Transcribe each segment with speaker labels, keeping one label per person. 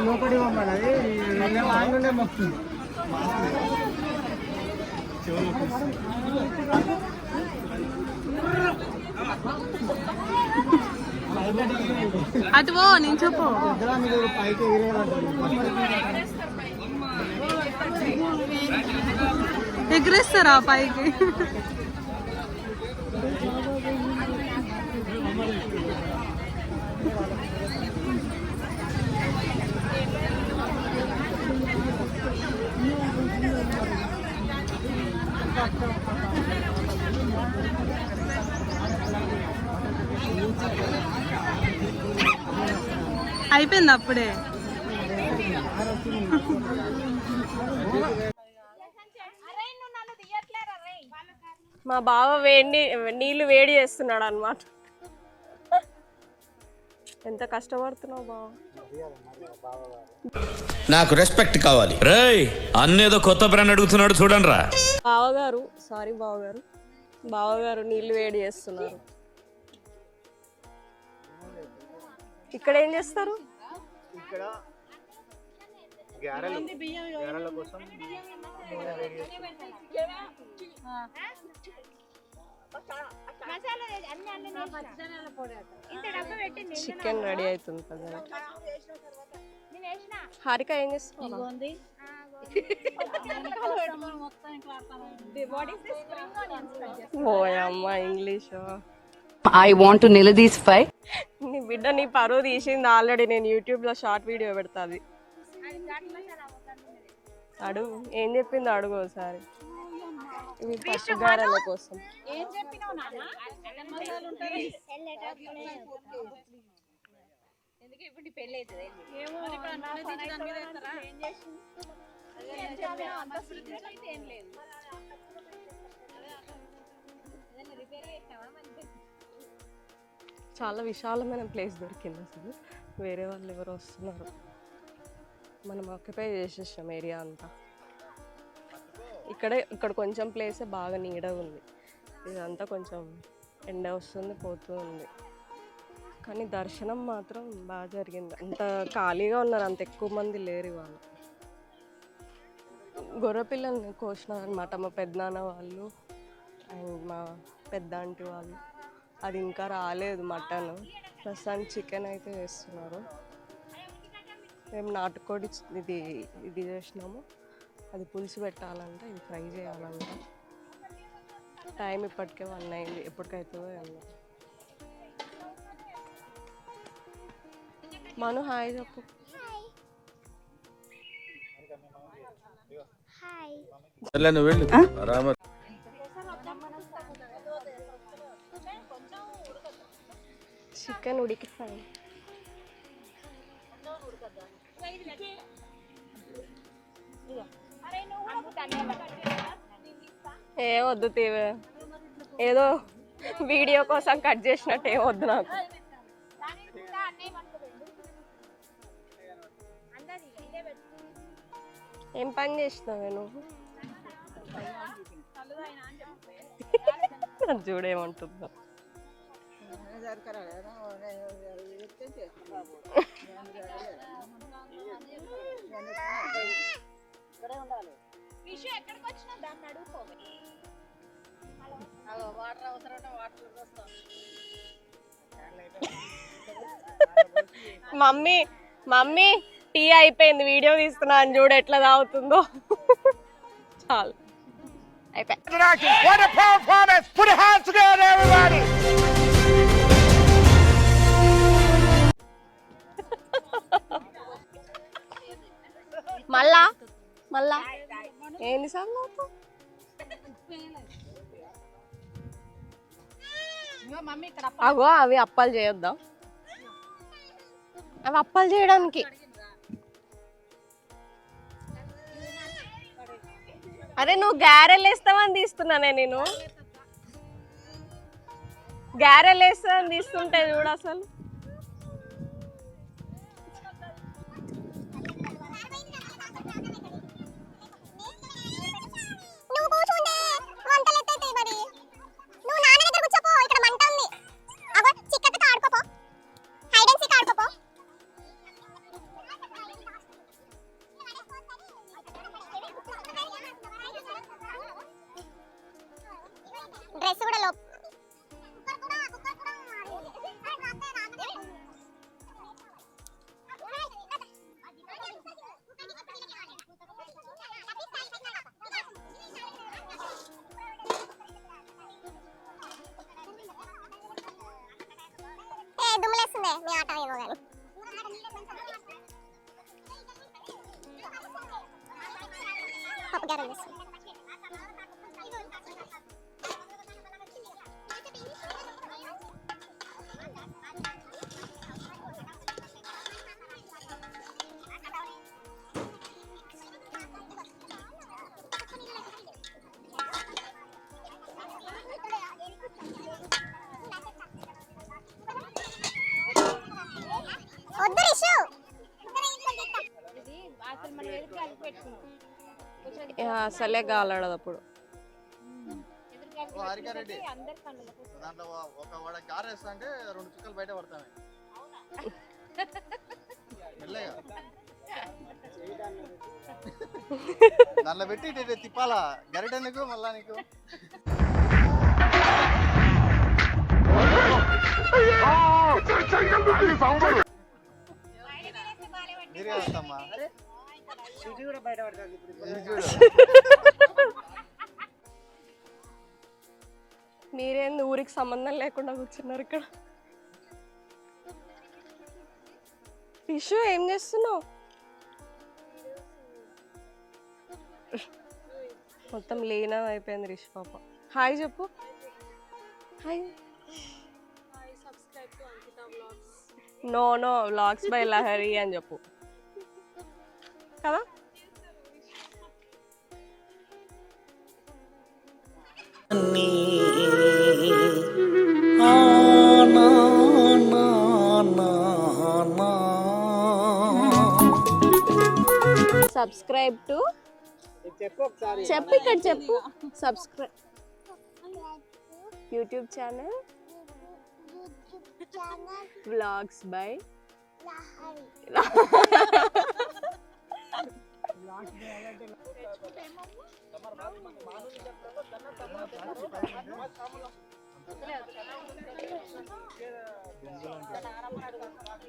Speaker 1: లోపడి పంపాలి ఆంగ్లే మొక్కుతుంది
Speaker 2: అటు పో నేను చెప్పు
Speaker 1: పైకి
Speaker 2: ఎగిరేస్తారా పైకి? అయిపోయింది అప్పుడే.
Speaker 3: మా బావ నీళ్ళు వేడి చేస్తున్నాడు అన్నమాట. ఎంత కష్టపడుతున్నావు బావ.
Speaker 4: నాకు రెస్పెక్ట్ కావాలి. రేయ్ అన్నేదో కొత్త బ్రాండ్ అడుగుతున్నాడు చూడండి రా.
Speaker 3: బావగారు నీళ్ళు వేడి చేస్తున్నారు. ఇక్కడ ఏం చేస్తారు?
Speaker 1: ఇక్కడ గారెల కోసం
Speaker 3: చికెన్ రెడీ అవుతుంది కదా. హారిక ఏం చేస్తుంది? ఓయమ్మ ఇంగ్లీష్.
Speaker 2: I want to నిలదీసిఫై.
Speaker 3: నీ బిడ్డ నీ పరువు తీసింది ఆల్రెడీ. నేను యూట్యూబ్ లో షార్ట్ వీడియో పెడతాది. అడుగు ఏం చెప్పిందో అడుగు ఒకసారి. ఇవి పప్పు గారెల కోసం. చాలా విశాలమైన ప్లేస్ దొరికింది అసలు. వేరే వాళ్ళు ఎవరు వస్తున్నారు. మనం ఆక్యుపై చేసేసాం ఏరియా అంతా. ఇక్కడ కొంచెం ప్లేసే బాగా నీడగా ఉంది. ఇదంతా కొంచెం ఎండ వస్తుంది పోతూ ఉంది. కానీ దర్శనం మాత్రం బాగా జరిగింది. అంత ఖాళీగా ఉన్నారు, అంత ఎక్కువ మంది లేరు ఇవాళ. గొర్రెపిల్లల్ని కోసినారు అనమాట మా పెద్దనాన్న వాళ్ళు అండ్ మా పెద్ద ఆంటీ వాళ్ళు. అది ఇంకా రాలేదు మటన్. ప్రస్తుతానికి చికెన్ అయితే వేస్తున్నారు. మేము నాటుకోడి ఇది చేసినాము. అది పులుసు పెట్టాలంట, ఇది ఫ్రై చేయాలంట. టైం ఇప్పటికే 1 అయింది. ఎప్పటికైతుందో ఏమో. మను హాయ్ చెప్పు. చికెన్ ఉడికి ఫ్రై. ఏ వద్దు తీవే, ఏదో వీడియో కోసం కట్ చేసినట్టు ఏం వద్దు నాకు. ఏం పని చేసినావు నేను? చూడేమంటుందో. మమ్మీ టీ అయిపోయింది, వీడియో తీస్తున్నా అని చూడు ఎట్లా తాగుతుందో. చాలు మళ్ళా ఎన్నిసార్లు అగో అవి అప్పాలు చేయొద్దా? అవి అప్పాలు చేయడానికి. అరే నువ్వు గారెలు వేస్తావని తీస్తున్నానే నేను. గారెలు వేస్తావని తీస్తుంటే చూడు అసలు.
Speaker 5: మీ ఆట ఏమో కానీ పప్పుగారం చేస్తాం. వద్దు రిషు
Speaker 3: అసలే గాలాడదు అప్పుడు.
Speaker 6: హరికారెడ్డి దాంట్లో ఒక వాడ కారు వేస్తా అంటే 2 చుక్కలు బయట పడతాయి మెల్లగా దాంట్లో పెట్టి తిప్పాలా గరిట నీకు మళ్ళా నీకు మీరే వస్తామ్మా
Speaker 1: ఇది కూడా బయట పడుతుంది ఇప్పుడు.
Speaker 6: ఇది చూడు
Speaker 3: మీరేంది ఊరికి సంబంధం లేకుండా కూర్చున్నారు ఇక్కడ. రిషు ఏం చేస్తున్నావు? మొత్తం లీనం అయిపోయింది రిషు పాప. హాయ్ చెప్పు. Hi. No no vlogs by Lahari అని చెప్పు కదా. సబ్స్క్రైబ్ టు
Speaker 1: చెప్పు ఒకసారి.
Speaker 3: చెప్పు ఇక్కడ చెప్పు. Subscribe YouTube channel vlogs by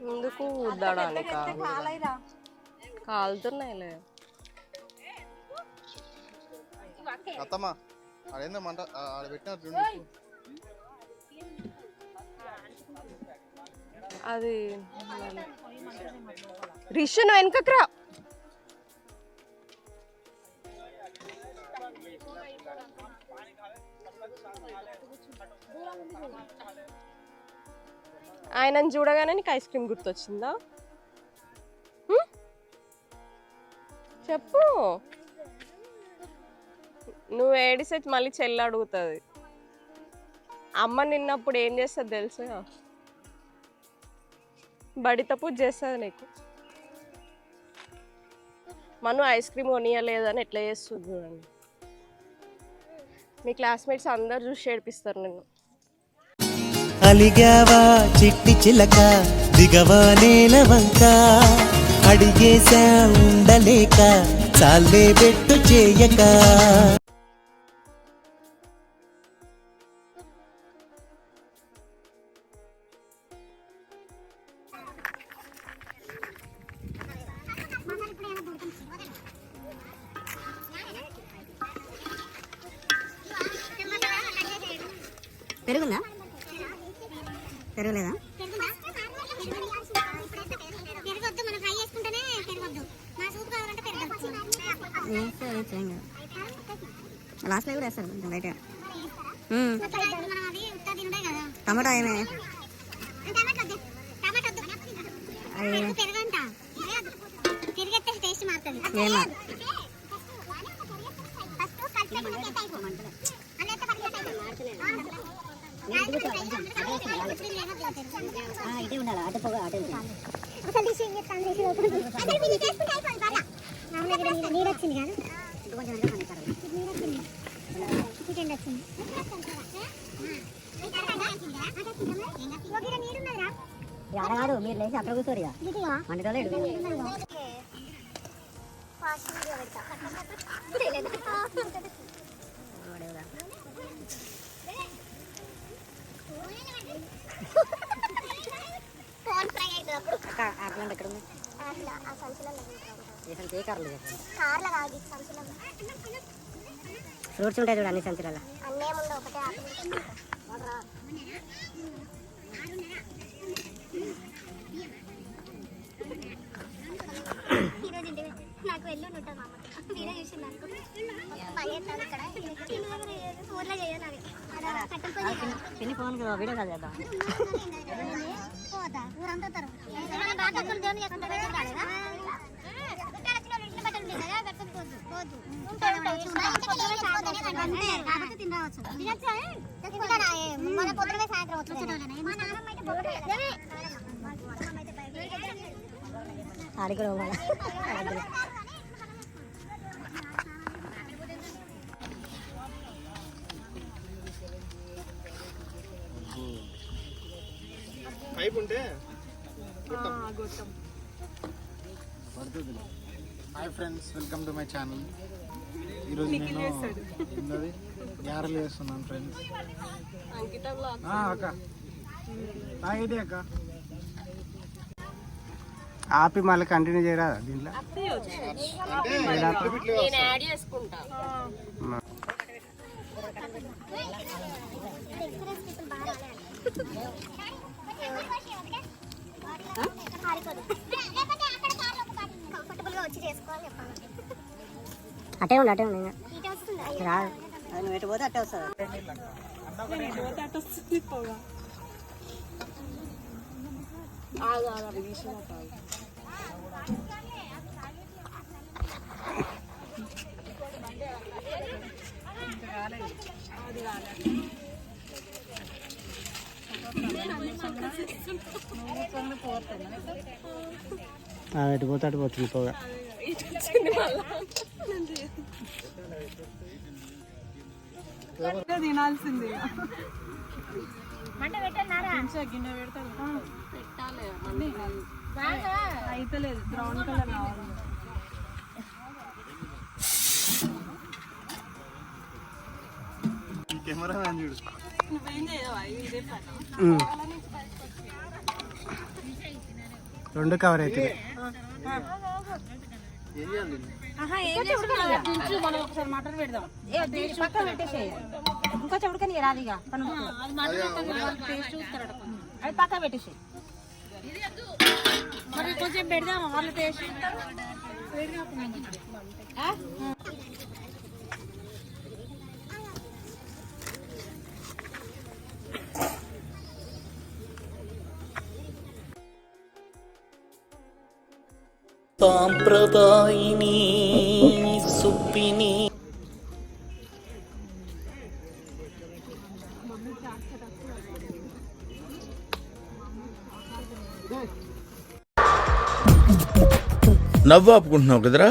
Speaker 3: ముందుకు ఉద్దడాలి కాలుతున్నాయిలే.
Speaker 6: అత్తమ్మా అదేందో మంట ఆడ పెట్టిన
Speaker 3: అది రిషు నువ్వు వెనకకు రా. ఆయనను చూడగానే నీకు ఐస్ క్రీమ్ గుర్తొచ్చిందా? చెప్పు. నువ్వు ఏడిసే మళ్ళీ చెల్లి అడుగుతుంది. అమ్మ నిన్నప్పుడు ఏం చేస్తుంది తెలుసా? బడిత పూజ చేస్తుంది నీకు. మను ఐస్ క్రీమ్ కొనియలేదని ఎట్లా చేస్తుంది చూడండి. మీ క్లాస్మేట్స్ అందరు చూసి ఏడిపిస్తారు నిన్ను.
Speaker 7: అలిగావా చిట్టి చిలక దిగవా నేల వంక అడిగేశా ఉండలేక చాలే బెట్టు చేయక.
Speaker 5: పెరుగుందా? పెరుగులేదా? పెరగొద్దు, మనం ఫ్రై చేసుకుంటేనే పెరగొద్దు. మా సూప్ కావాలంటే పెరగొచ్చు. లాస్ట్లో కూడా వేస్తారు కొంచెం బయట. టమాటా ఏమే పెరగంట పెరిగెత్తే టేస్ట్ మారుతుంది. ఏమా ఇటే ఉండాలి. అటు పోగా అటు అసలు డిషింగ్ చేస్తాను. నీరు వచ్చింది కాదు కొంచెం నీరు వచ్చింది. చికెన్ వచ్చింది. కాదు మీరు లేచి అక్కడ కూర్చోరు వంటలో ఫ్రూట్స్ ఉంటాయి చూడు అన్ని సంచులలో. ఈరోజు ఇంటి నాకు వెళ్ళి ఉంటుంది మా అమ్మ వీడియో చూసింది అనుకో పరిగెత్తాను ఇక్కడ ఊర్లో చేయను అవి పిన్ని ఫోన్ వీడియో కాల్ చేద్దాం పోతా ఊరంతా తరు బాగా దేవుని చేసుకుంటే రాలేదా మన పొద్దునే సాయంత్రం ఆడి కూడా
Speaker 6: పైప్ ఉంటే hi friends, welcome to my channel. ఈరోజు నేను ఉన్నది గ్యారెలు వేస్తున్నాను ఫ్రెండ్స్. అక్క తాగితే అక్క ఆపి మళ్ళీ కంటిన్యూ చేయరా దీంట్లో
Speaker 5: అటే ఉండి రాదు నువ్వు ఎటు పోతే అట్టే వస్తుంది
Speaker 1: ఎటు పోతే అటు పోతుంది పోగా
Speaker 2: తినాల్సింది అయితలేదు బ్రౌన్ కలర్ కావాలి.
Speaker 6: కెమెరా మ్యాన్ చూడు.
Speaker 2: నువ్వేం చేయవా ఇదే పని
Speaker 1: రెండు కవర్ అవుతుంది.
Speaker 6: ఏం చేయాలి?
Speaker 5: మనం ఒకసారి మటన్ పెడదాం పక్కన పెట్టేసేయి ఇంకో చెడుకని రాదు ఇక టేస్ట్ చూస్తారట అది పక్కన పెట్టేసేయి మరి కొంచెం పెడదాం వాళ్ళు టేస్ట్
Speaker 7: సాంప్రదాయిని సుప్పిని
Speaker 4: నవ్వు ఆపుకుంటున్నావు కదరా.